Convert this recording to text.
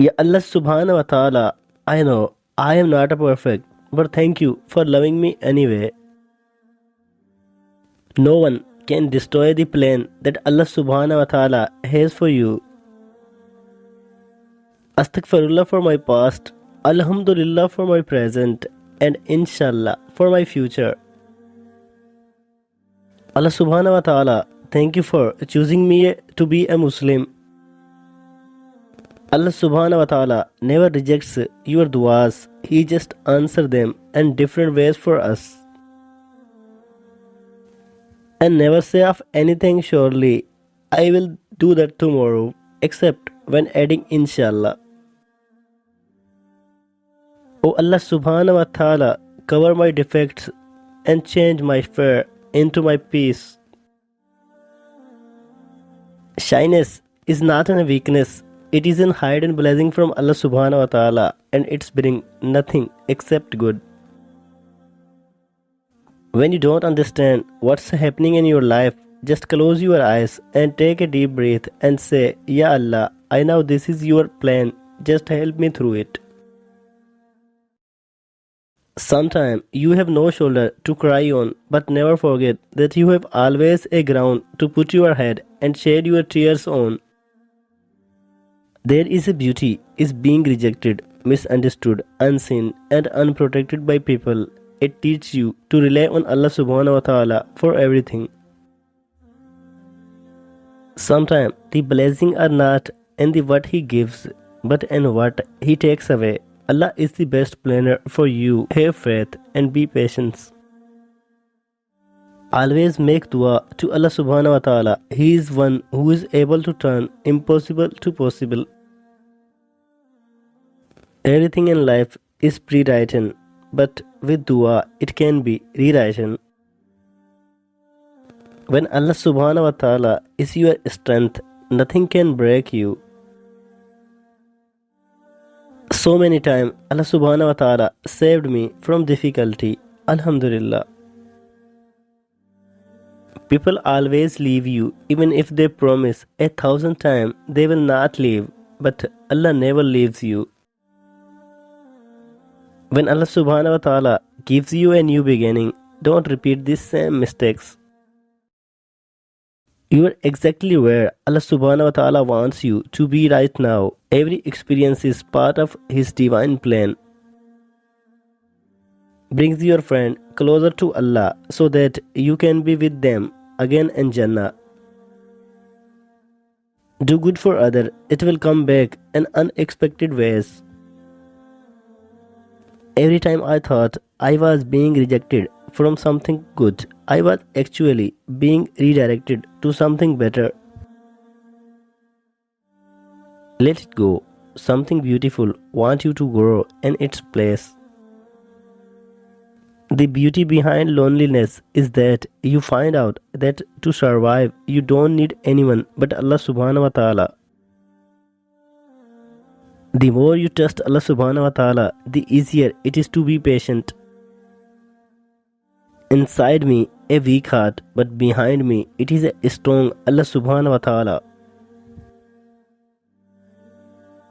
Ya Allah subhanahu wa ta'ala, I know I am not a perfect, but thank you for loving me anyway. No one can destroy the plan that Allah subhanahu wa ta'ala has for you. Astaghfirullah for my past, Alhamdulillah for my present, and Inshallah for my future. Allah subhanahu wa ta'ala, thank you for choosing me to be a Muslim. Allah subhanahu wa ta'ala never rejects your du'as, He just answers them in different ways for us. And never say of anything surely, I will do that tomorrow, except when adding Inshallah. O Allah subhanahu wa ta'ala, cover my defects and change my fear into my peace. Shyness is not a weakness, it is a hidden blessing from Allah subhanahu wa ta'ala, and it's bring nothing except good. When you don't understand what's happening in your life, just close your eyes and take a deep breath and say, Ya Allah, I know this is your plan, just help me through it. Sometimes you have no shoulder to cry on, but never forget that you have always a ground to put your head and shed your tears on. There is a beauty is being rejected, misunderstood, unseen, and unprotected by people. It teaches you to rely on Allah subhanahu wa ta'ala for everything. Sometimes the blessings are not in the what He gives, but in what He takes away. Allah is the best planner for you. Have faith and be patient. Always make dua to Allah subhanahu wa ta'ala. He is one who is able to turn impossible to possible. Everything in life is pre-written, but with dua it can be rewritten. When Allah subhanahu wa ta'ala is your strength, nothing can break you. So many times Allah subhanahu wa ta'ala saved me from difficulty. Alhamdulillah. People always leave you even if they promise 1,000 times they will not leave, but Allah never leaves you. When Allah subhanahu wa ta'ala gives you a new beginning, don't repeat the same mistakes. You are exactly where Allah subhanahu wa ta'ala wants you to be right now. Every experience is part of His divine plan. Brings your friend closer to Allah so that you can be with them again in Jannah. Do good for others, it will come back in unexpected ways. Every time I thought I was being rejected from something good, I was actually being redirected to something better. Let it go. Something beautiful wants you to grow in its place. The beauty behind loneliness is that you find out that to survive you don't need anyone but Allah subhanahu wa ta'ala. The more you trust Allah subhanahu wa ta'ala, the easier it is to be patient. Inside me a weak heart, but behind me it is a strong Allah subhanahu wa ta'ala.